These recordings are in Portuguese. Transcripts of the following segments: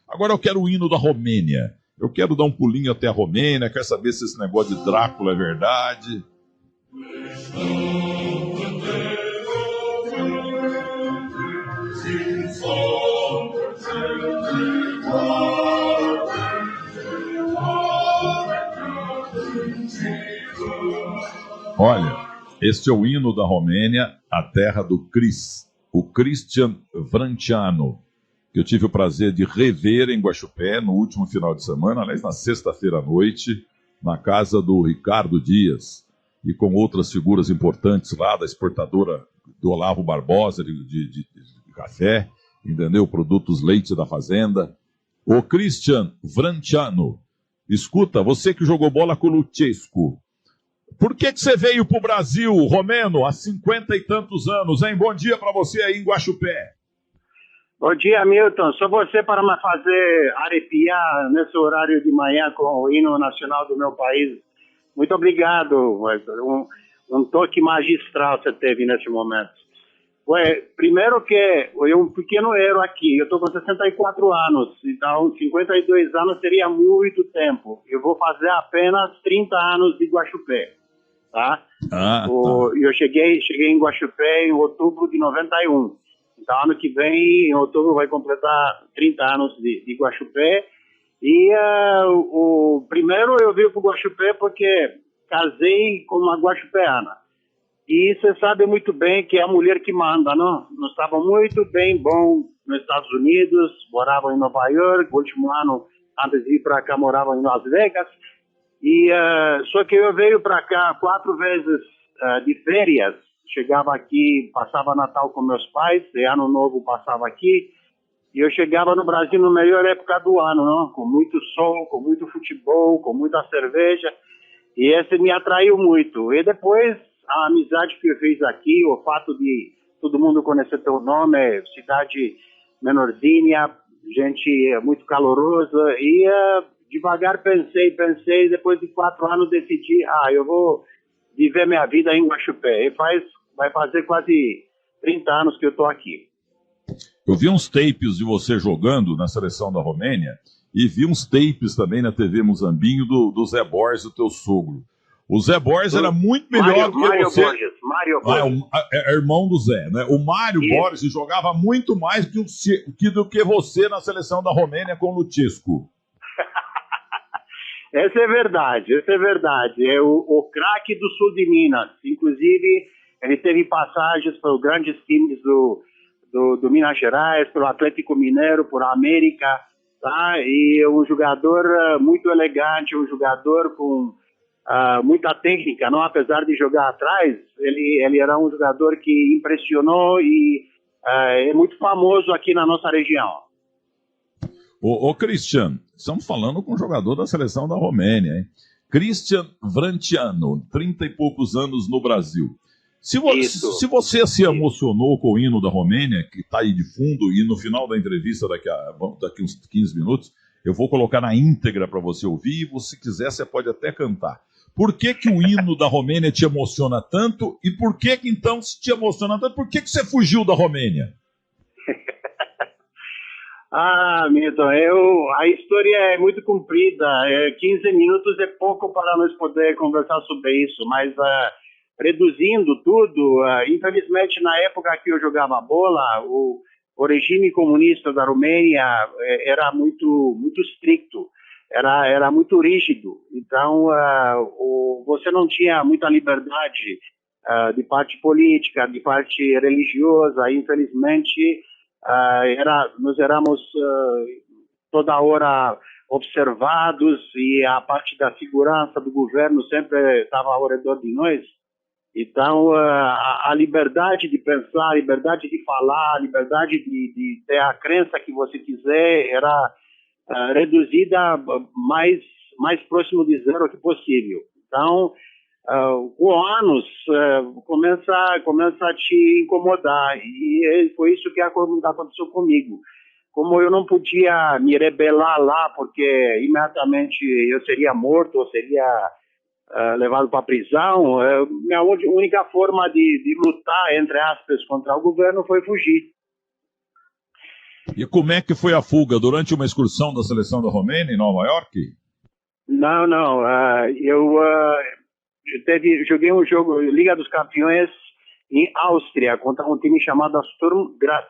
Agora eu quero o hino da Romênia. Eu quero dar um pulinho até a Romênia, quero saber se esse negócio de Drácula é verdade. Olha, este é o hino da Romênia, a terra do o Cristian Vranciano, que eu tive o prazer de rever em Guaxupé no último final de semana, aliás, na sexta-feira à noite, na casa do Ricardo Dias, e com outras figuras importantes lá, da exportadora do Olavo Barbosa, de café, entendeu? Produtos leite da fazenda. O Cristian Vranciano, escuta, você que jogou bola com o Lucescu, por que você veio para o Brasil, Romeno, há 50 e tantos anos, hein? Bom dia para você aí em Guaxupé. Bom dia, Milton. Só você para me fazer arrepiar nesse horário de manhã com o hino nacional do meu país. Muito obrigado. Um toque magistral você teve nesse momento. Ué, primeiro que eu um pequeno erro aqui. Eu estou com 64 anos, então 52 anos seria muito tempo. Eu vou fazer apenas 30 anos de Guaxupé. Tá? Eu cheguei em Guaxupé em outubro de 91. Então, ano que vem, em outubro, vai completar 30 anos de Guaxupé. E o primeiro eu vim para o Guaxupé porque casei com uma guaxupeana. E você sabe muito bem que é a mulher que manda, não? Nós estávamos muito bem bom nos Estados Unidos, morava em Nova York, o último ano, antes de ir para cá, morava em Las Vegas. E só que eu veio para cá 4 vezes de férias. Chegava aqui, passava Natal com meus pais, e Ano Novo passava aqui, e eu chegava no Brasil na melhor época do ano, não? Com muito sol, com muito futebol, com muita cerveja, e esse me atraiu muito. E depois, a amizade que eu fiz aqui, o fato de todo mundo conhecer teu nome, cidade menorzinha, gente muito calorosa, e devagar pensei, depois de 4 anos decidi, eu vou viver minha vida em Guaxupé. E vai fazer quase 30 anos que eu estou aqui. Eu vi uns tapes de você jogando na seleção da Romênia e vi uns tapes também na TV Muzambinho do Zé Borges, o teu sogro. O Zé Borges era muito melhor do que você. Mário Borges. É irmão do Zé, né? O Mário Borges jogava muito mais do que você na seleção da Romênia com o Lucescu. Essa é verdade. É o craque do sul de Minas. Inclusive, ele teve passagens por grandes times do Minas Gerais, pelo Atlético Mineiro, por América, tá? E um jogador muito elegante, um jogador com muita técnica, não? Apesar de jogar atrás, ele era um jogador que impressionou e é muito famoso aqui na nossa região. Ô Cristian, estamos falando com um jogador da seleção da Romênia, hein? Cristian Vranciano, 30 e poucos anos no Brasil. Se você se emocionou com o hino da Romênia, que está aí de fundo, e no final da entrevista, daqui uns 15 minutos, eu vou colocar na íntegra para você ouvir, e se quiser, você pode até cantar. Por que o hino da Romênia te emociona tanto? E por que então, se te emociona tanto, por que você fugiu da Romênia? Milton, a história é muito comprida. 15 minutos é pouco para nós poder conversar sobre isso, mas reduzindo tudo, infelizmente na época que eu jogava bola, o regime comunista da Romênia era muito estricto, era muito rígido. Então você não tinha muita liberdade de parte política, de parte religiosa. Infelizmente nós éramos toda hora observados, e a parte da segurança do governo sempre estava ao redor de nós. Então, a liberdade de pensar, a liberdade de falar, a liberdade de ter a crença que você quiser era reduzida mais próximo de zero que possível. Então, com anos, começa a te incomodar, e foi isso que aconteceu comigo. Como eu não podia me rebelar lá, porque imediatamente eu seria morto ou seria levado para a prisão, minha única forma de lutar, entre aspas, contra o governo foi fugir. E como é que foi a fuga? Durante uma excursão da seleção da Romênia em Nova York? Não. Joguei um jogo Liga dos Campeões em Áustria contra um time chamado Sturm Graz.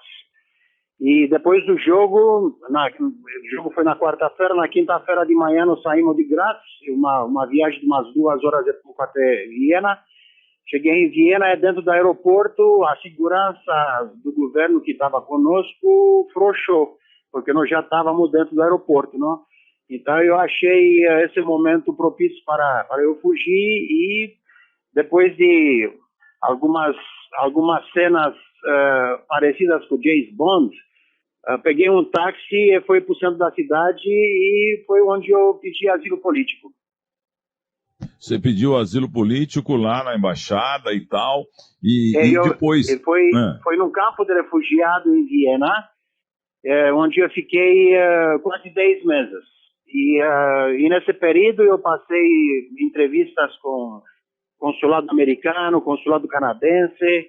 E depois do jogo, o jogo foi na quarta-feira, na quinta-feira de manhã nós saímos de Graz, uma viagem de umas 2 horas e pouco até Viena. Cheguei em Viena, dentro do aeroporto, a segurança do governo que estava conosco frouxou, porque nós já estávamos dentro do aeroporto, não? Então eu achei esse momento propício para eu fugir, e depois de algumas cenas parecidas com James Bond, peguei um táxi e fui para o centro da cidade, e foi onde eu pedi asilo político. Você pediu asilo político lá na embaixada e tal, e depois... Foi num campo de refugiado em Viena, onde eu fiquei quase 10 meses. E nesse período eu passei entrevistas com consulado americano, consulado canadense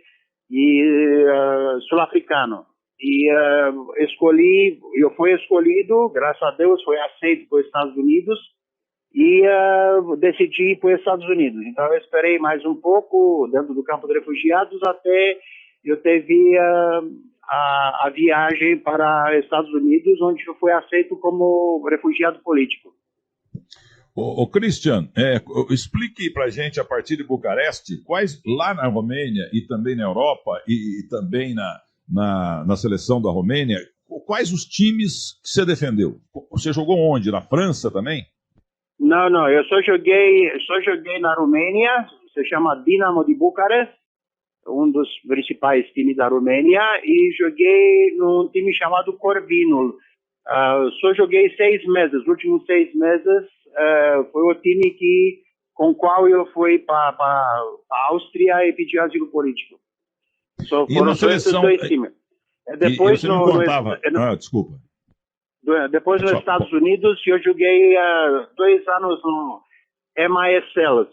e sul-africano. E eu fui escolhido, graças a Deus, fui aceito para os Estados Unidos, e decidi ir para os Estados Unidos. Então eu esperei mais um pouco dentro do campo de refugiados até eu teve a viagem para os Estados Unidos, onde eu fui aceito como refugiado político. Ô Christian, explique para a gente, a partir de Bucareste, quais lá na Romênia e também na Europa e também na seleção da Romênia, quais os times que você defendeu? Você jogou onde? Na França também? Não, eu só joguei na Romênia, se chama Dinamo de Bucareste, um dos principais times da Romênia, e joguei num time chamado Corvinul. Só joguei 6 meses, os últimos 6 meses foi o time com o qual eu fui para a Áustria e pedi asilo político. Só foram esses 2 times. Depois você não contava... desculpa. Depois nos Estados Unidos, eu joguei 2 anos no MISL,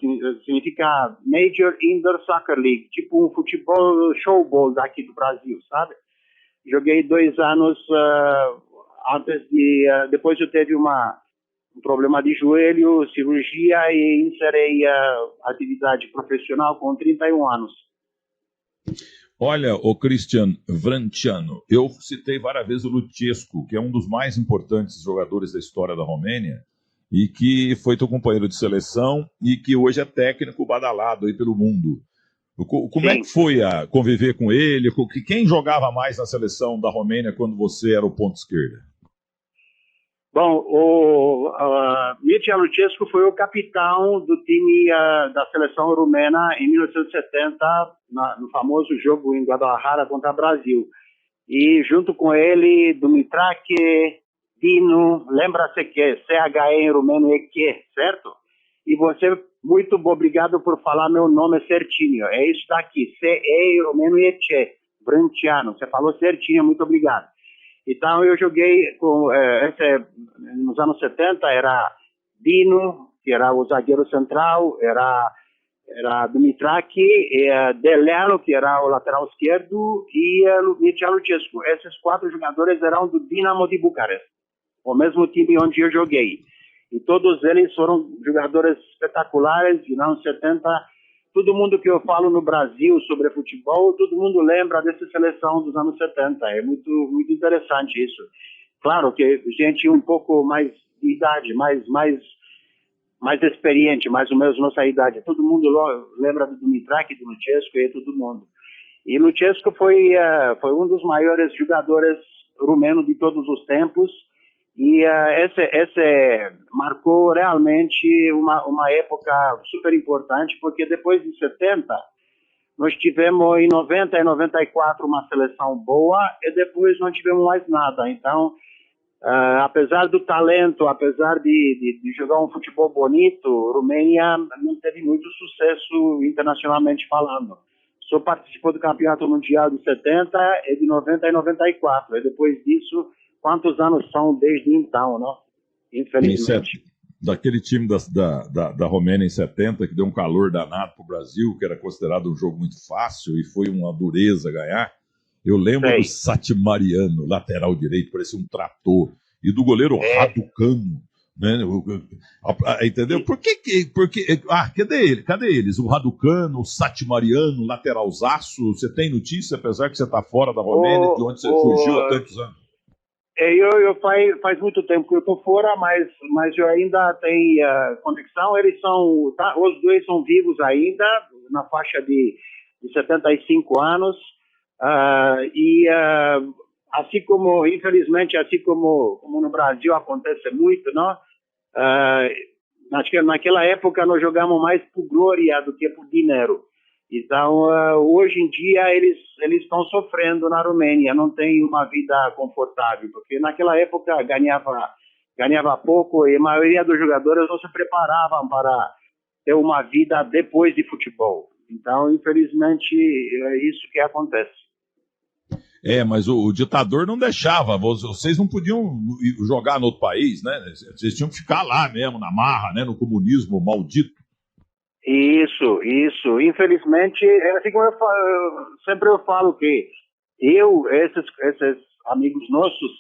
significa Major Indoor Soccer League, tipo um futebol showball daqui do Brasil, sabe? Joguei 2 anos depois eu teve um problema de joelho, cirurgia, e encerrei a atividade profissional com 31 anos. Olha, o Cristian Vranciano, eu citei várias vezes o Luchescu, que é um dos mais importantes jogadores da história da Romênia, e que foi teu companheiro de seleção e que hoje é técnico badalado aí pelo mundo. Como é que foi conviver com ele? Quem jogava mais na seleção da Romênia quando você era o ponto esquerda? Bom, o Mircea Luchescu foi o capitão do time da seleção rumena em 1970, no famoso jogo em Guadalajara contra o Brasil. E junto com ele, Dumitrache, Dino, lembra-se que CHE em rumeno é que, certo? E você, muito obrigado por falar meu nome certinho. É isso daqui, CE em rumeno é que, Vranciano. Você falou certinho, muito obrigado. Então eu joguei com nos anos 70 era Dino, que era o zagueiro central, era Dumitrache, Delano, que era o lateral esquerdo, e Mircea Luchescu. Esses 4 jogadores eram do Dinamo de Bucareste, o mesmo time onde eu joguei. E todos eles foram jogadores espetaculares. Nos anos 70, todo mundo que eu falo no Brasil sobre futebol, todo mundo lembra dessa seleção dos anos 70. É muito, muito interessante isso. Claro que gente um pouco mais de idade, mais experiente, mais ou menos nossa idade. Todo mundo lembra do Dumitrache, do Luchescu e todo mundo. E Luchescu foi um dos maiores jogadores rumenos de todos os tempos. E esse marcou realmente uma época super importante, porque depois de 70, nós tivemos em 90 e 94 uma seleção boa, e depois não tivemos mais nada. Então, apesar do talento, apesar de jogar um futebol bonito, a Romênia não teve muito sucesso internacionalmente falando. Só participou do Campeonato Mundial de 70 e de 90 e 94. E depois disso, quantos anos são desde então, não? Infelizmente. Daquele time da Romênia em 70, que deu um calor danado para o Brasil, que era considerado um jogo muito fácil e foi uma dureza ganhar. Eu lembro Sei. do Satmariano, lateral direito, parecia um trator, e do goleiro Raducano, né? Entendeu? Cadê eles? O Raducano, o Satmariano, lateralzaço, você tem notícia, apesar que você está fora da Romênia, de onde você fugiu há tantos anos? Faz muito tempo que eu estou fora, mas eu ainda tenho conexão. Eles são, os dois são vivos ainda, na faixa de 75 anos. Assim como, infelizmente, assim como no Brasil acontece muito, não? Naquela época nós jogamos mais por glória do que por dinheiro. Então, hoje em dia, eles estão sofrendo na Romênia, não tem uma vida confortável, porque naquela época ganhava pouco e a maioria dos jogadores não se preparavam para ter uma vida depois de futebol. Então, infelizmente, é isso que acontece. Mas o ditador não deixava, vocês não podiam jogar no outro país, né? Vocês tinham que ficar lá mesmo, na marra, né? No comunismo maldito. Isso. Infelizmente, assim como sempre eu falo que esses amigos nossos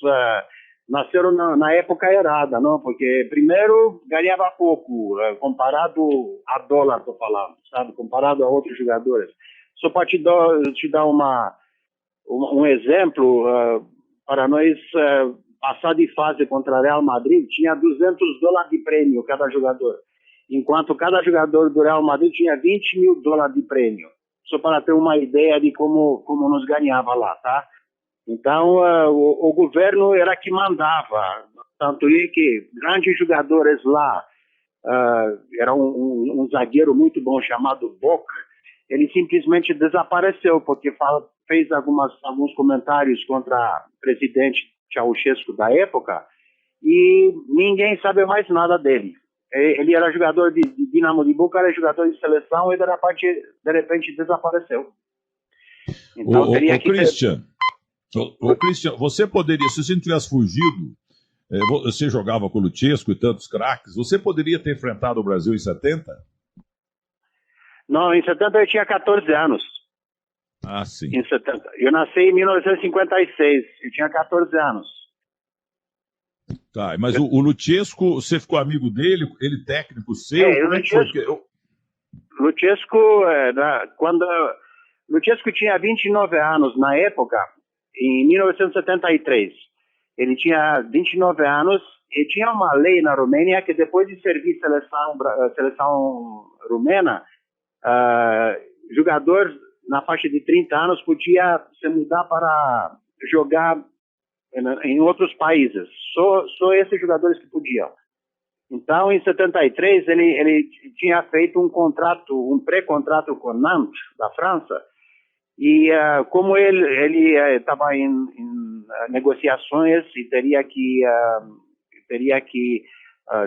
nasceram na época errada, não? Porque primeiro ganhava pouco, comparado a dólar, tô falando, sabe? Comparado a outros jogadores. Só para te dar um exemplo, para nós passar de fase contra Real Madrid, tinha $200 de prêmio cada jogador. Enquanto cada jogador do Real Madrid tinha $20 mil de prêmio. Só para ter uma ideia de como nos ganhava lá, tá? Então, o governo era que mandava. Tanto é que grandes jogadores lá, era um zagueiro muito bom chamado Boca, ele simplesmente desapareceu, porque fez alguns comentários contra o presidente Ceausescu da época, e ninguém sabe mais nada dele. Ele era jogador de Dinamo de Bucareste, jogador de seleção, e de repente desapareceu. Então, Christian, você poderia, se você não tivesse fugido, você jogava com o Luchescu e tantos craques, você poderia ter enfrentado o Brasil em 70? Não, em 70 eu tinha 14 anos. Ah, sim. Em 70. Eu nasci em 1956, eu tinha 14 anos. Tá, mas o Luchescu, você ficou amigo dele, ele técnico seu? O Luchescu, Luchescu tinha 29 anos na época, em 1973. Ele tinha 29 anos e tinha uma lei na Romênia que depois de servir seleção rumena, jogador na faixa de 30 anos podia se mudar para jogar em outros países. Só esses jogadores que podiam. Então, em 73, ele tinha feito um pré-contrato com Nantes, da França, e como ele estava em negociações e teria que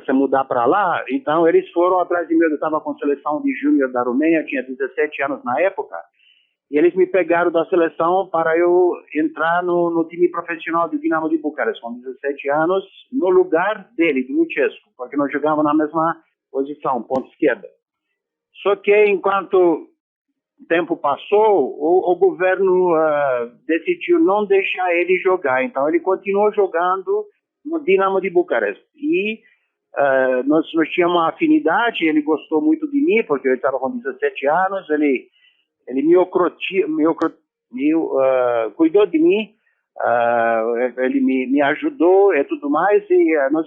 se mudar para lá, então eles foram atrás de mim. Eu estava com a seleção de júnior da Romênia, tinha 17 anos na época, e eles me pegaram da seleção para eu entrar no time profissional do Dinamo de Bucareste, com 17 anos, no lugar dele, do Luchescu, porque nós jogávamos na mesma posição, ponta esquerda. Só que enquanto o tempo passou, o governo decidiu não deixar ele jogar, então ele continuou jogando no Dinamo de Bucareste. E nós tínhamos uma afinidade, ele gostou muito de mim, porque eu estava com 17 anos, ele cuidou de mim, ele me ajudou e tudo mais, e nós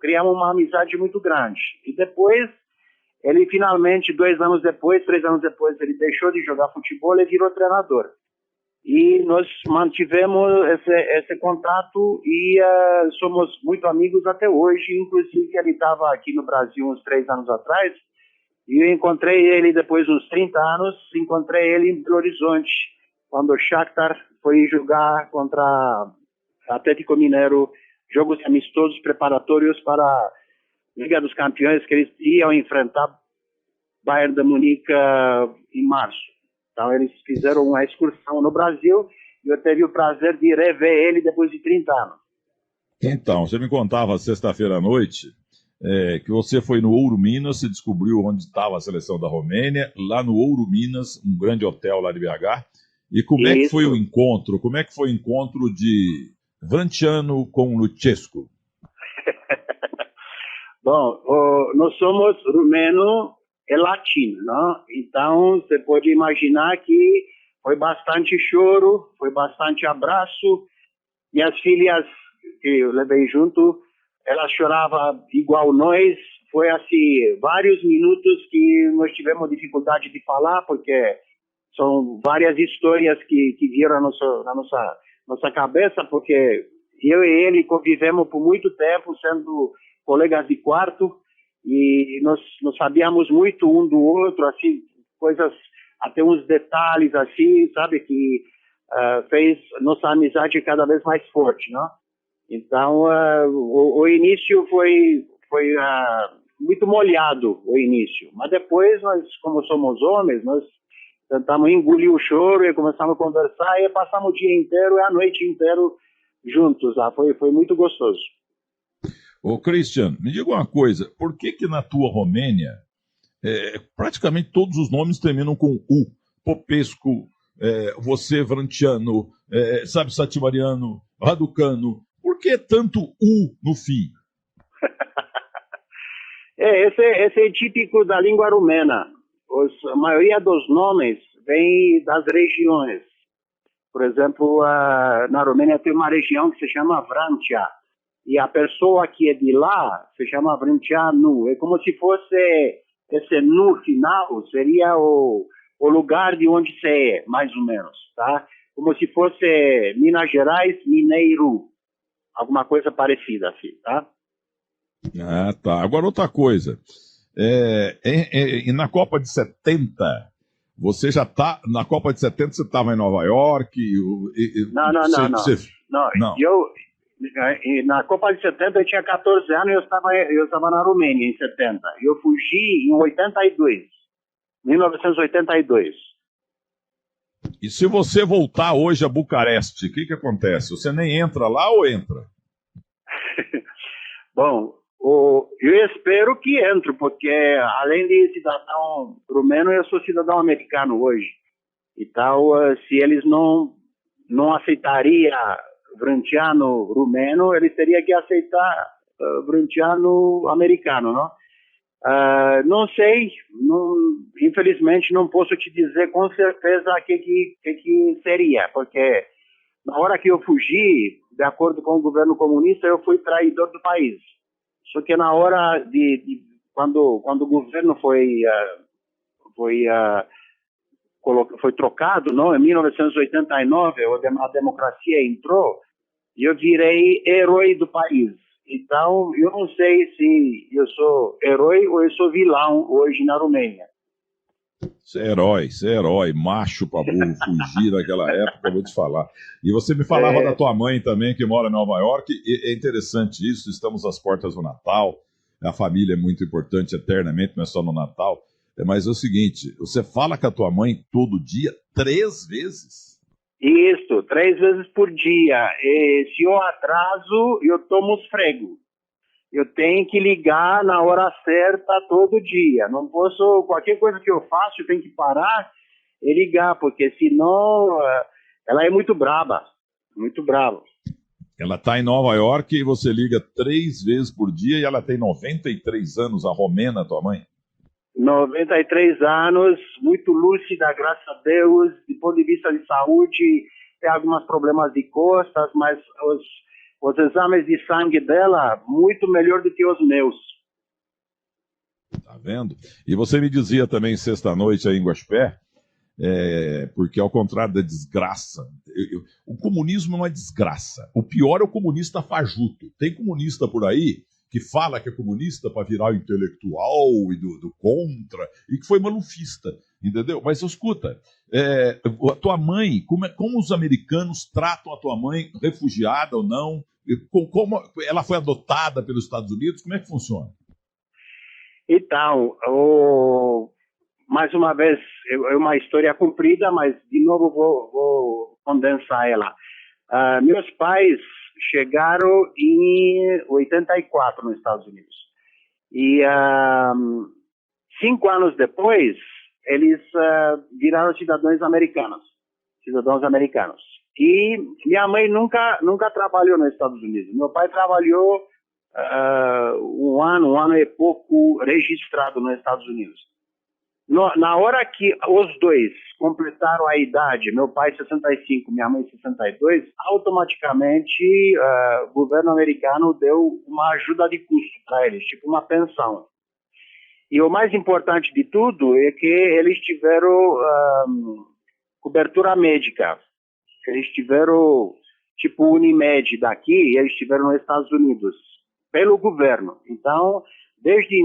criamos uma amizade muito grande. E depois, ele finalmente, 3 anos depois, ele deixou de jogar futebol e virou treinador. E nós mantivemos esse contato e somos muito amigos até hoje. Inclusive, ele estava aqui no Brasil uns 3 anos atrás, e eu encontrei ele depois de uns 30 anos, encontrei ele em Belo Horizonte, quando o Shakhtar foi jogar contra Atlético Mineiro, jogos amistosos preparatórios para a Liga dos Campeões, que eles iam enfrentar Bayern de Munique em março. Então eles fizeram uma excursão no Brasil e eu tive o prazer de rever ele depois de 30 anos. Então, você me contava sexta-feira à noite que você foi no Ouro Minas, você descobriu onde estava a seleção da Romênia, lá no Ouro Minas, um grande hotel lá de BH, E como é que foi o Isso. encontro? Como é que foi o encontro de Vranciano com Lucescu? Bom, nós somos rumeno e latino, não? Então, você pode imaginar que foi bastante choro, foi bastante abraço, e as filhas que eu levei junto, elas choravam igual nós. Foi assim, vários minutos que nós tivemos dificuldade de falar, porque são várias histórias que vieram na nossa cabeça, porque eu e ele convivemos por muito tempo, sendo colegas de quarto, e nós sabíamos muito um do outro, assim, coisas, até uns detalhes, assim, sabe, que fez nossa amizade cada vez mais forte, não? Então, o início foi muito molhado, o início. Mas depois, nós, como somos homens, nós tentamos engolir o choro e começamos a conversar e passamos o dia inteiro e a noite inteira juntos. Foi muito gostoso. Ô, Christian, me diga uma coisa, por que que na tua Romênia praticamente todos os nomes terminam com U? Popescu, você, Vranciano, sabe, Satimariano, Raducano. Por que tanto U no fim? Esse é típico da língua rumena. A maioria dos nomes vem das regiões. Por exemplo, na Romênia tem uma região que se chama Vrancia. E a pessoa que é de lá se chama Vrancianu. É como se fosse esse nu final, seria o lugar de onde você é, mais ou menos, tá? Como se fosse Minas Gerais, Mineiro. Alguma coisa parecida assim, tá? Ah, tá. Agora outra coisa. E na Copa de 70, você já tá. Na Copa de 70 você estava em Nova York? Não. Não. Na Copa de 70 eu tinha 14 anos e eu estava na Romênia em 70. Eu fugi em 1982. E se você voltar hoje a Bucareste, o que acontece? Você nem entra lá ou entra? Bom, eu espero que entre, porque além de cidadão rumeno, eu sou cidadão americano hoje. Então, se eles não aceitariam Vranciano rumeno, eles teriam que aceitar Vranciano americano, não? Não sei, infelizmente não posso te dizer com certeza o que seria, porque na hora que eu fugi, de acordo com o governo comunista, eu fui traidor do país. Só que na hora quando o governo foi trocado, não? Em 1989, a democracia entrou e eu virei herói do país. Então, eu não sei se eu sou herói ou eu sou vilão hoje na Romênia. Você é herói, macho pra burro, fugir naquela época, eu vou te falar. E você me falava da tua mãe também, que mora em Nova York, e é interessante isso, estamos às portas do Natal, a família é muito importante eternamente, não é só no Natal, mas é o seguinte, você fala com a tua mãe todo dia, 3 vezes? Isso, 3 vezes por dia. E se eu atraso, eu tomo os fregos. Eu tenho que ligar na hora certa todo dia. Não posso, qualquer coisa que eu faço, eu tenho que parar e ligar, porque senão ela é muito braba, muito brava. Ela está em Nova York e você liga 3 vezes por dia e ela tem 93 anos, a romena, tua mãe? 93 anos, muito lúcida, graças a Deus, do ponto de vista de saúde, tem alguns problemas de costas, mas os exames de sangue dela, muito melhor do que os meus. Tá vendo? E você me dizia também sexta-noite aí em Guaxupé, porque ao contrário da desgraça, o comunismo não é desgraça. O pior é o comunista fajuto. Tem comunista por aí que fala que é comunista para virar intelectual e do contra, e que foi malufista, entendeu? Mas escuta, a tua mãe, como os americanos tratam a tua mãe, refugiada ou não? Como ela foi adotada pelos Estados Unidos? Como é que funciona? Então, mais uma vez, é uma história comprida, mas de novo vou condensar ela. Meus pais chegaram em 84 nos Estados Unidos. E 5 anos depois, eles viraram cidadãos americanos. cidadãos americanos. E minha mãe nunca trabalhou nos Estados Unidos. Meu pai trabalhou um ano e pouco registrado nos Estados Unidos. Na hora que os dois completaram a idade, meu pai 65, minha mãe 62, automaticamente o governo americano deu uma ajuda de custo para eles, tipo uma pensão. E o mais importante de tudo é que eles tiveram cobertura médica. Eles tiveram, tipo Unimed daqui, e eles tiveram nos Estados Unidos, pelo governo. Então, desde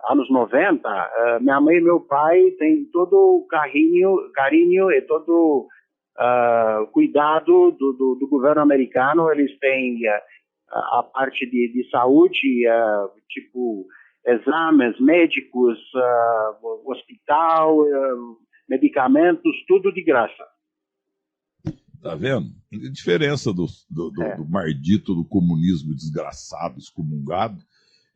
anos 90, minha mãe e meu pai têm todo o carinho e todo cuidado do governo americano. Eles têm a parte de saúde, tipo exames médicos, hospital, medicamentos, tudo de graça. Tá vendo? A diferença do maldito do comunismo desgraçado, excomungado,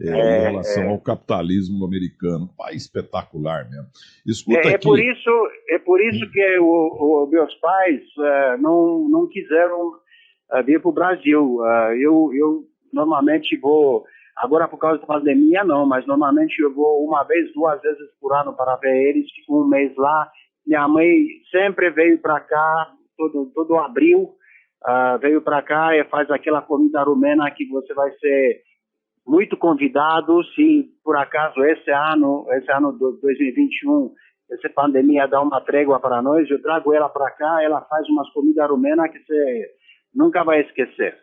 em relação ao capitalismo americano. País espetacular mesmo. Escuta aqui. É por isso que meus pais não quiseram vir para o Brasil. Eu normalmente vou, agora por causa da pandemia não, mas normalmente eu vou 1 vez, 2 vezes por ano para ver eles, fico 1 mês lá. Minha mãe sempre veio para cá, todo abril, veio para cá e faz aquela comida romena que você vai ser muito convidado. Se por acaso esse ano de 2021, essa pandemia dá uma trégua para nós, eu trago ela para cá, ela faz umas comidas romenas que você nunca vai esquecer.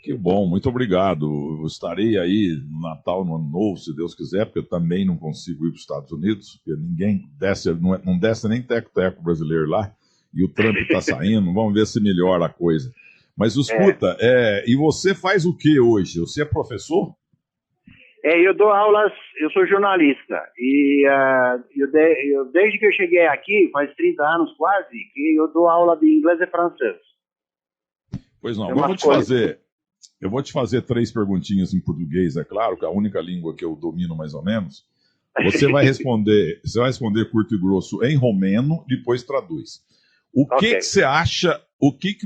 Que bom, muito obrigado. Eu estarei aí no Natal, no Ano Novo, se Deus quiser, porque eu também não consigo ir para os Estados Unidos, porque ninguém desce, não desce nem teco-teco brasileiro lá, e o Trump está saindo, vamos ver se melhora a coisa. Mas escuta, e você faz o que hoje? Você é professor? Eu dou aulas, eu sou jornalista, e desde que eu cheguei aqui, faz 30 anos quase, que eu dou aula de inglês e francês. Pois não, eu vou te fazer 3 perguntinhas em português, é claro, que é a única língua que eu domino mais ou menos. Você vai responder curto e grosso em romeno, depois traduz. O que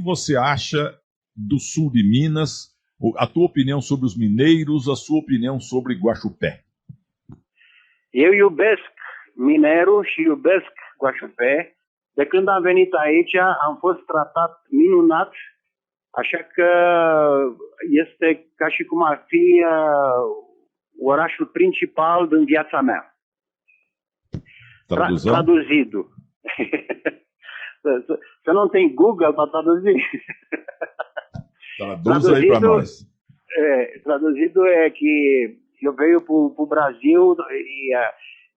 você acha do sul de Minas? A tua opinião sobre os mineiros, a sua opinião sobre Guaxupé? Eu iubesc mineru și iubesc Guaxupé. De când am venit aici, am fost tratat minunat, așa că este ca și cum ar fi orașul principal din viața mea. Traduzido. Você não tem Google para traduzir? Traduz aí para nós. Traduzido é que eu veio para o Brasil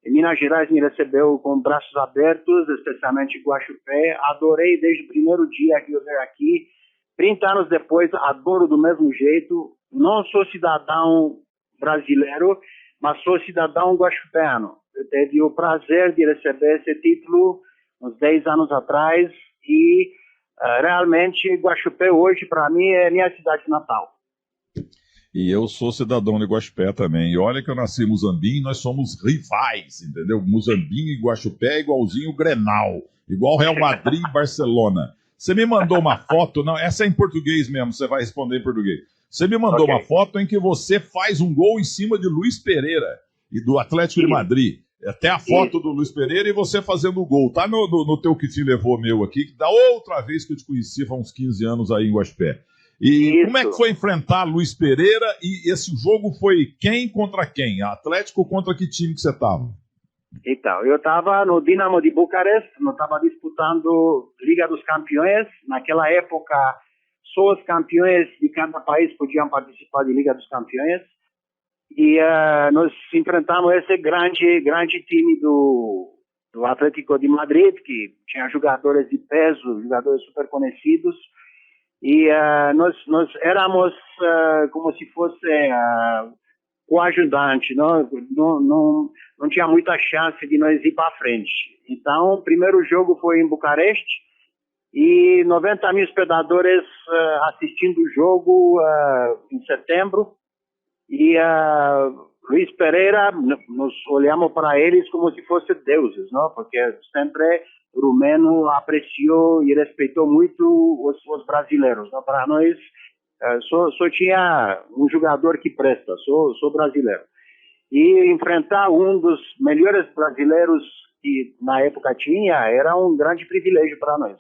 e Minas Gerais me recebeu com braços abertos, especialmente Guaxupé. Adorei desde o primeiro dia que eu veio aqui. 30 anos depois, adoro do mesmo jeito. Não sou cidadão brasileiro, mas sou cidadão guaxupeano. Eu tive o prazer de receber esse título uns 10 anos atrás e realmente Guaxupé hoje para mim é minha cidade natal. E eu sou cidadão de Guaxupé também. E olha que eu nasci em Muzambinho, nós somos rivais, entendeu? Muzambinho e Guaxupé é igualzinho o Grenal, igual Real Madrid e Barcelona. Você me mandou uma foto, não, essa é em português mesmo, você vai responder em português. Você me mandou uma foto em que você faz um gol em cima de Luiz Pereira e do Atlético de Madrid. Até a foto do Luiz Pereira e você fazendo o gol. Tá no teu que te levou meu aqui, que da outra vez que eu te conheci, há uns 15 anos aí em Guaxupé. E como é que foi enfrentar Luiz Pereira? E esse jogo foi quem contra quem? Atlético contra que time que você estava? Então, eu estava no Dinamo de Bucareste, não estava disputando Liga dos Campeões. Naquela época, só os campeões de cada país podiam participar de Liga dos Campeões. E nós enfrentamos esse grande time do Atlético de Madrid, que tinha jogadores de peso, jogadores super conhecidos. E nós éramos como se fosse coadjuvante, não tinha muita chance de nós ir para frente. Então, o primeiro jogo foi em Bucareste e 90 mil espectadores assistindo o jogo em setembro. E Luiz Pereira, nós olhamos para eles como se fossem deuses, não? Porque sempre rumeno apreciou e respeitou muito os brasileiros. Né? Para nós, só tinha um jogador que presta, sou brasileiro. E enfrentar um dos melhores brasileiros que na época tinha era um grande privilégio para nós.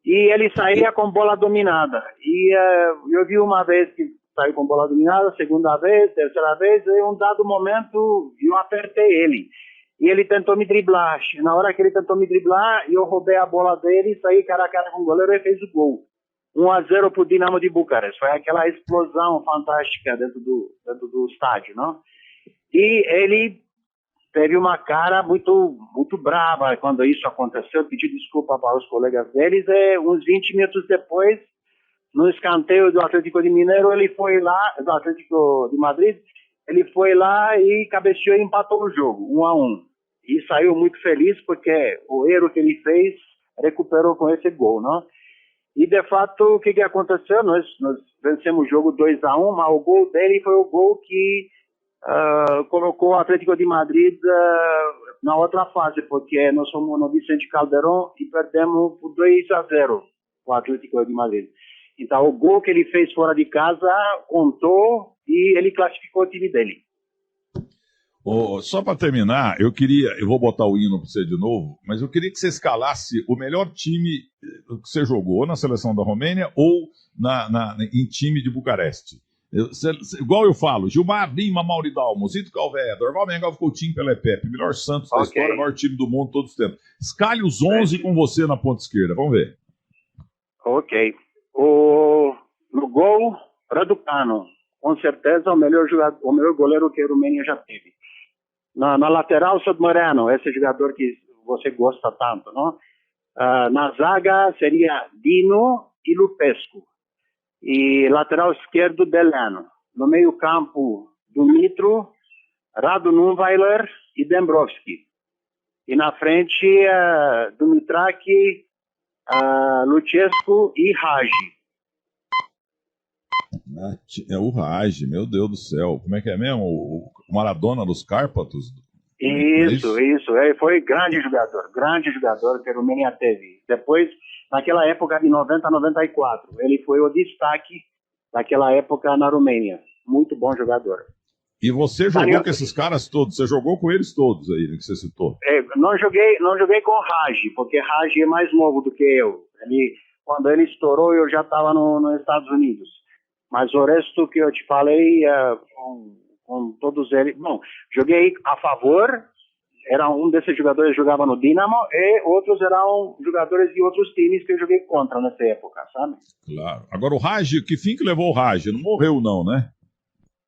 E ele saía com bola dominada. E eu vi uma vez que saiu com bola dominada, segunda vez, terceira vez, e em um dado momento eu apertei ele. E ele tentou me driblar. Na hora que ele tentou me driblar, eu roubei a bola dele, saí cara a cara com o goleiro e fez o gol. 1-0 para o Dinamo de Bucareste. Foi aquela explosão fantástica dentro do estádio, não? E ele teve uma cara muito brava quando isso aconteceu, pedi desculpa para os colegas deles, e uns 20 minutos depois, no escanteio do Atlético de Mineiro, ele foi lá, do Atlético de Madrid, ele foi lá e cabeceou e empatou o jogo, 1-1. E saiu muito feliz porque o erro que ele fez recuperou com esse gol, não? E de fato, o que aconteceu? Nós vencemos o jogo 2-1, mas o gol dele foi o gol que colocou o Atlético de Madrid na outra fase, porque nós fomos no Vicente Calderón e perdemos por 2-0 o Atlético de Madrid. Então, o gol que ele fez fora de casa contou e ele classificou o time dele. Só para terminar, eu vou botar o hino para você de novo, mas eu queria que você escalasse o melhor time que você jogou, ou na seleção da Romênia ou em time de Bucareste. Igual eu falo, Gilmar Lima, Mauridalmo, Zito Calvé, Dorval Mengal, Coutinho, Pelé Pepe, melhor Santos da história, maior time do mundo todos os tempos. Escalhe os 11 com você na ponta esquerda, vamos ver. Ok. No gol, Raducanu, com certeza o melhor goleiro que a Romênia já teve. Na lateral, Sod Moreno, esse jogador que você gosta tanto, não? Na zaga seria Dino e Lupescu. E lateral esquerdo, Delano. No meio campo, Dumitru, Radu Nunweiler e Dembrovski. E na frente, Dumitraki, Lucescu e Hagi. É o Hagi, meu Deus do céu. Como é que é mesmo? O Maradona dos Cárpatos? Isso. Ele foi grande jogador que a Romênia teve. Depois, naquela época de 90 a 94, ele foi o destaque daquela época na Romênia. Muito bom jogador. E você jogou com esses caras todos? Você jogou com eles todos aí, né, que você citou? Não joguei com o Hagi, porque Hagi é mais novo do que eu. Quando ele estourou, eu já estava nos Estados Unidos. Mas o resto que eu te falei, com todos eles... Bom, joguei a favor, era um desses jogadores que jogava no Dinamo, e outros eram jogadores de outros times que eu joguei contra nessa época, sabe? Claro. Agora o Hagi, que fim que levou o Hagi? Não morreu não, né?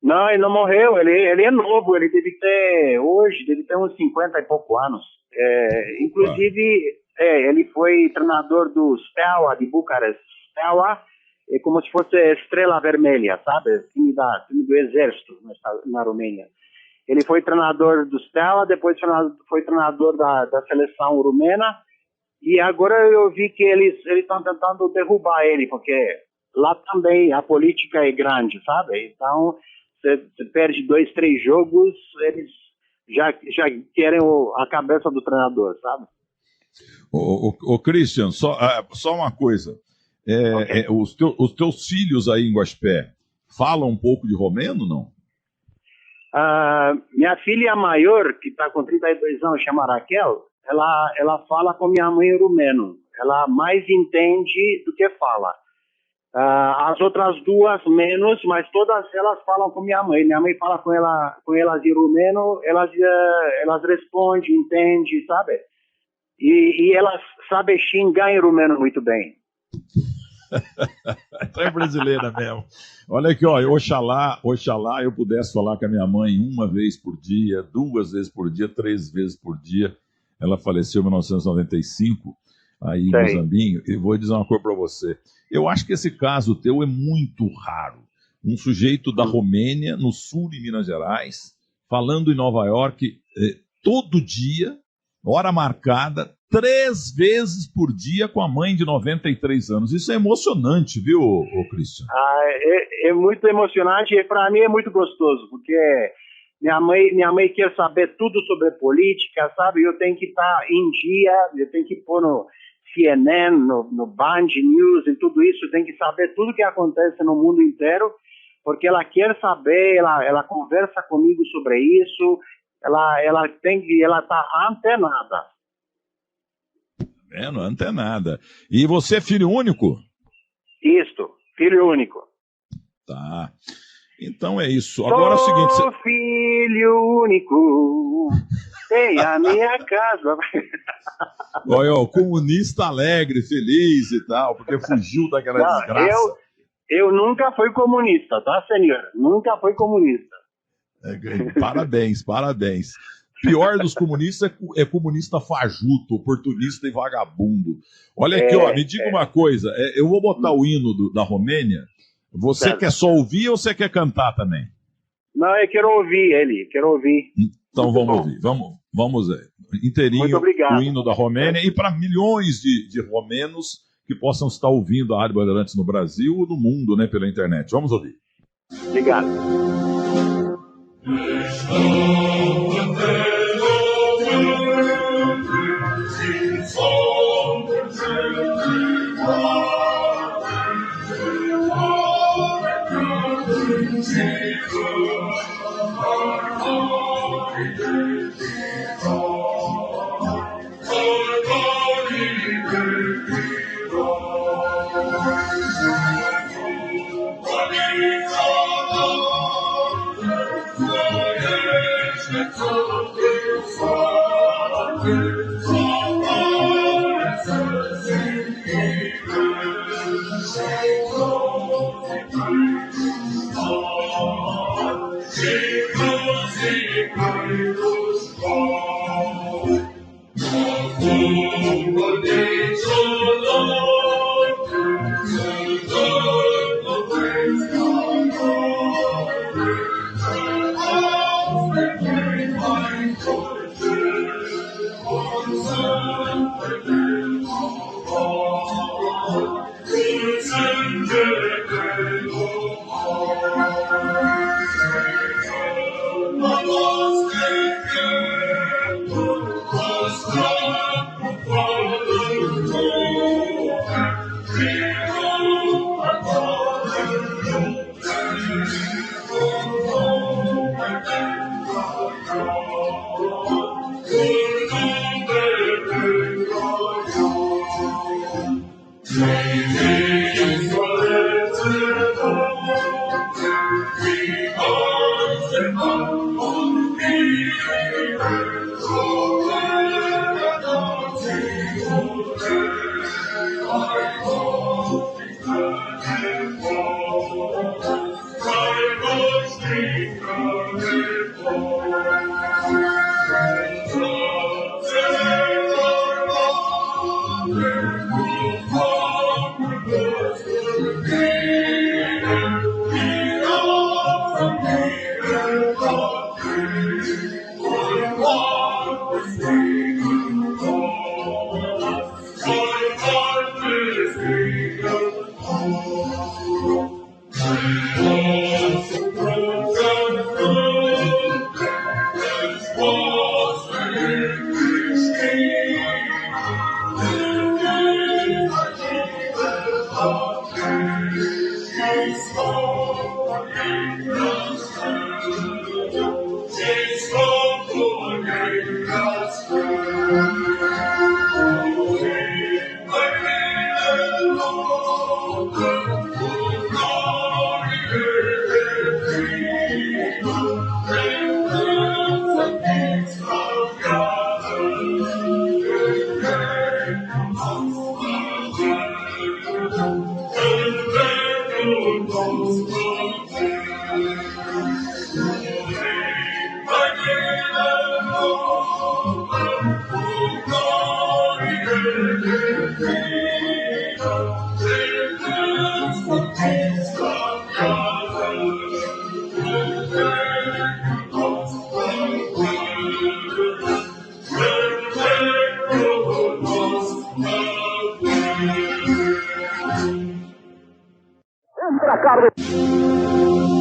Não, ele não morreu, ele é novo, ele deve ter uns 50 e poucos anos. Inclusive, ele foi treinador do Steaua de Bucareste. Steaua é como se fosse Estrela Vermelha, sabe? Time do Exército na Romênia. Ele foi treinador do Steaua, depois foi treinador da seleção rumena, e agora eu vi que eles estão tentando derrubar ele, porque lá também a política é grande, sabe? Então, você perde 2, 3 jogos, eles já querem a cabeça do treinador, sabe? Christian, só uma coisa. Okay. Os teus filhos aí em Guaxupé falam um pouco de romeno, não? Minha filha maior, que está com 32 anos, chama Raquel, ela fala com minha mãe em rumeno. Ela mais entende do que fala. As outras duas menos, mas todas elas falam com minha mãe. Minha mãe fala com elas em rumeno, elas respondem, entendem, sabe? E elas sabem xingar em rumeno muito bem. É brasileira mesmo. Olha aqui, ó, oxalá eu pudesse falar com a minha mãe 1 vez por dia, 2 vezes por dia, 3 vezes por dia. Ela faleceu em 1995, aí em Mozambinho, e vou dizer uma coisa para você. Eu acho que esse caso teu é muito raro. Um sujeito da Romênia, no sul de Minas Gerais, falando em Nova York, todo dia, hora marcada, 3 vezes por dia com a mãe de 93 anos. Isso é emocionante, viu, Christian? É muito emocionante e para mim é muito gostoso, porque Minha mãe quer saber tudo sobre política, sabe? Eu tenho que estar em dia, eu tenho que pôr no CNN, no Band News e tudo isso, eu tenho que saber tudo que acontece no mundo inteiro, porque ela quer saber, ela conversa comigo sobre isso, ela está antenada. Não antenada. E você é filho único? Isto, filho único. Tá. Então é isso. Agora é o seguinte... Sou filho único, tem a minha casa. Olha, o comunista alegre, feliz e tal, porque fugiu daquela desgraça. Eu nunca fui comunista, tá, senhor? Nunca fui comunista. Parabéns, parabéns. Pior dos comunistas é comunista fajuto, oportunista e vagabundo. Olha aqui, ó, me diga uma coisa. Eu vou botar o hino da Romênia. Você certo. Quer só ouvir ou você quer cantar também? Não, eu quero ouvir ele, quero ouvir. Então vamos ouvir. Vamos inteirinho o hino da Romênia e para milhões de romenos que possam estar ouvindo a Rádio Bandeirantes no Brasil ou no mundo, né, pela internet. Vamos ouvir. Obrigado. Entra, Carlos.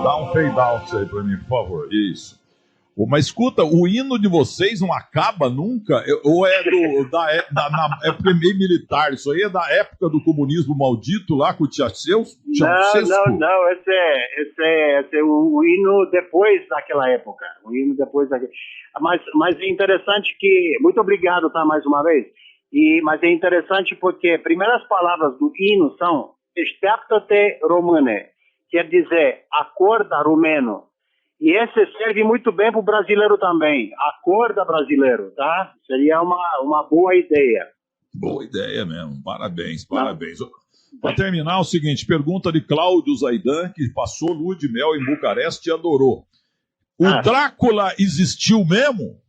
Dá um fade out aí pra mim, por favor. Isso. Mas escuta, o hino de vocês não acaba nunca? Ou é é porque é meio militar? Isso aí é da época do comunismo maldito lá com o Ceausescu? Não. Esse é o hino depois daquela época. O hino depois daquela... Mas é interessante que... Muito obrigado, tá, mais uma vez. Mas é interessante porque primeiras palavras do hino são Așteaptă-te române, quer dizer, acorda romeno. E esse serve muito bem para o brasileiro também. Acorda brasileiro, tá? Seria uma boa ideia. Boa ideia mesmo. Parabéns. Para terminar, o seguinte, pergunta de Cláudio Zaidan, que passou lua de mel em Bucareste e adorou. O Drácula existiu mesmo?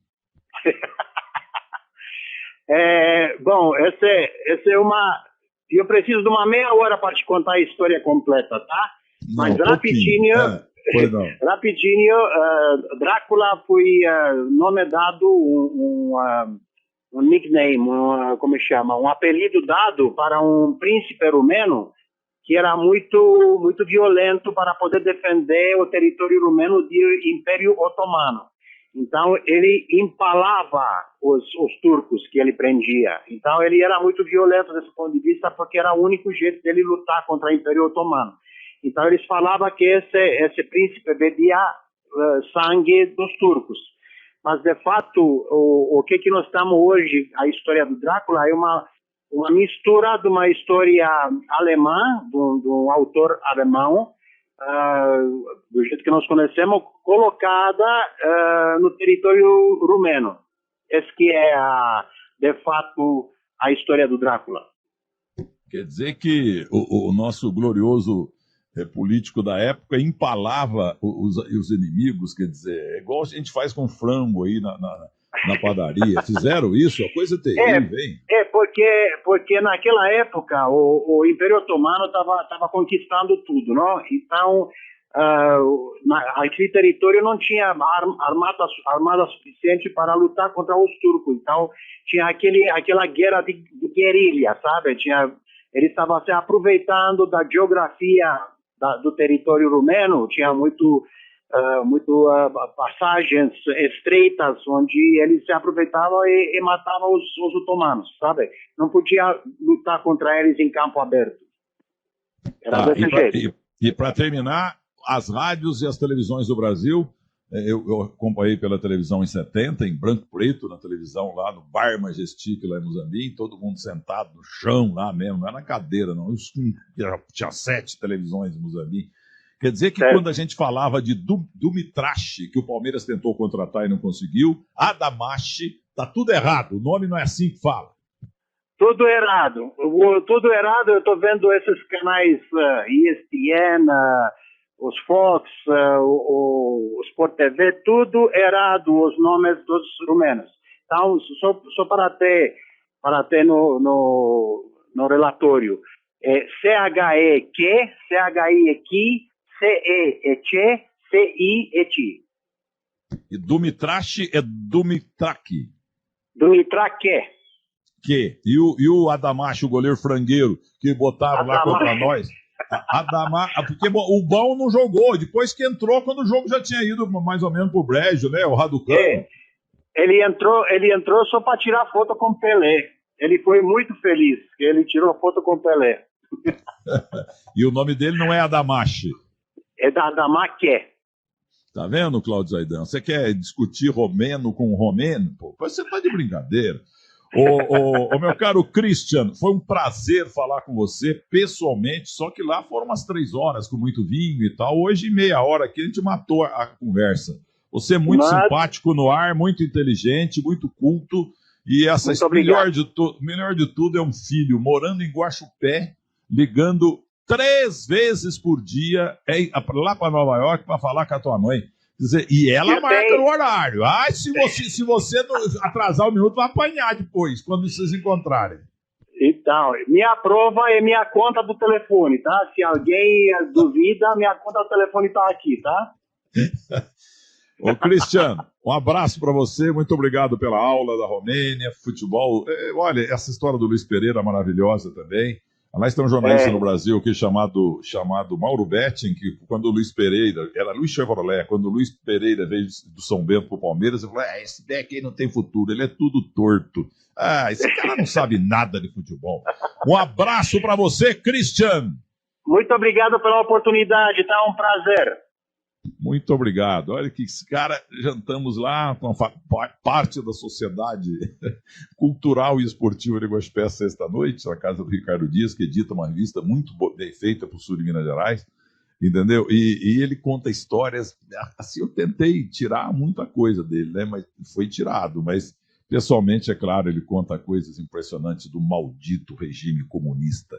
Bom, esse é uma... Eu preciso de uma meia hora para te contar a história completa, tá? Mas rapidinho... Rapidinho, Drácula foi nome dado um nickname, como chama, um apelido dado para um príncipe romeno que era muito violento para poder defender o território romeno do Império Otomano. Então ele empalava os turcos que ele prendia. Então ele era muito violento desse ponto de vista porque era o único jeito dele lutar contra o Império Otomano. Então eles falavam que esse príncipe bebia sangue dos turcos. Mas de fato, o que nós estamos hoje, a história do Drácula é uma mistura de uma história alemã, de um autor alemão, do jeito que nós conhecemos, colocada no território romeno. Esse que é, de fato, a história do Drácula. Quer dizer que o nosso glorioso político da época empalava os inimigos, quer dizer, é igual a gente faz com frango aí na padaria. Fizeram isso? A coisa terrível, hein? Porque naquela época o Império Otomano estava conquistando tudo, não? Então, aquele território não tinha armada suficiente para lutar contra os turcos. Então, tinha aquela guerra de guerrilha, sabe? Eles estavam se aproveitando da geografia do território romeno, tinha muito passagens estreitas onde eles se aproveitavam e matavam os otomanos, sabe? Não podia lutar contra eles em campo aberto. Era desse jeito. E para terminar, as rádios e as televisões do Brasil, eu acompanhei pela televisão em 70, em branco e preto, na televisão lá no Bar Majestic, lá em Moçambique, todo mundo sentado no chão lá mesmo, não era na cadeira, não. Tinha 7 televisões em Moçambique. Quer dizer que quando a gente falava de Dumitrache, que o Palmeiras tentou contratar e não conseguiu, Adamache, tá tudo errado, o nome não é assim que fala. Tudo errado, eu estou vendo esses canais ESPN, os Fox, o Sport TV, tudo errado, os nomes dos rumenos. Então, só para ter no relatório, CHE-que, CHI-que, CE-che, CI-eti. E Dumitrache é Dumitraque. Dumitraque. Que? E o Adamache, o goleiro frangueiro, que botaram lá contra nós? Porque o Bão não jogou, depois que entrou, quando o jogo já tinha ido mais ou menos pro brejo, né? O Raducano. Ele entrou só para tirar foto com o Pelé. Ele foi muito feliz, que ele tirou foto com o Pelé. E o nome dele não é Adamache. É da Adamaque. Tá vendo, Cláudio Zaidan? Você quer discutir romeno com romeno? Pô, você tá de brincadeira. Meu caro Christian, foi um prazer falar com você pessoalmente, só que lá foram umas 3 horas com muito vinho e tal. Hoje, meia hora aqui, a gente matou a conversa. Você é muito simpático no ar, muito inteligente, muito culto. E melhor de tudo é um filho morando em Guaxupé, ligando 3 vezes por dia lá para Nova York para falar com a tua mãe. Quer dizer, e ela marca no horário. Se você não atrasar um minuto, vai apanhar depois, quando vocês encontrarem. Então, minha prova é minha conta do telefone, tá? Se alguém duvida, minha conta do telefone tá aqui, tá? Ô, Cristiano, um abraço para você. Muito obrigado pela aula da Romênia, futebol. Olha, essa história do Luiz Pereira é maravilhosa também. Aliás, tem um jornalista no Brasil aqui chamado Mauro Betting, que quando o Luiz Pereira, era Luiz Chevrolet, quando o Luiz Pereira veio do São Bento para o Palmeiras, eu falei, esse deck aí não tem futuro, ele é tudo torto. Esse cara não sabe nada de futebol. Um abraço para você, Christian. Muito obrigado pela oportunidade, tá? Um prazer. Muito obrigado. Olha que esse cara, jantamos lá com parte da sociedade cultural e esportiva de Guaxupé sexta-noite, na casa do Ricardo Dias, que edita uma revista muito bem feita para o sul de Minas Gerais, entendeu? E ele conta histórias, assim, eu tentei tirar muita coisa dele, né? Mas foi tirado, mas pessoalmente, é claro, ele conta coisas impressionantes do maldito regime comunista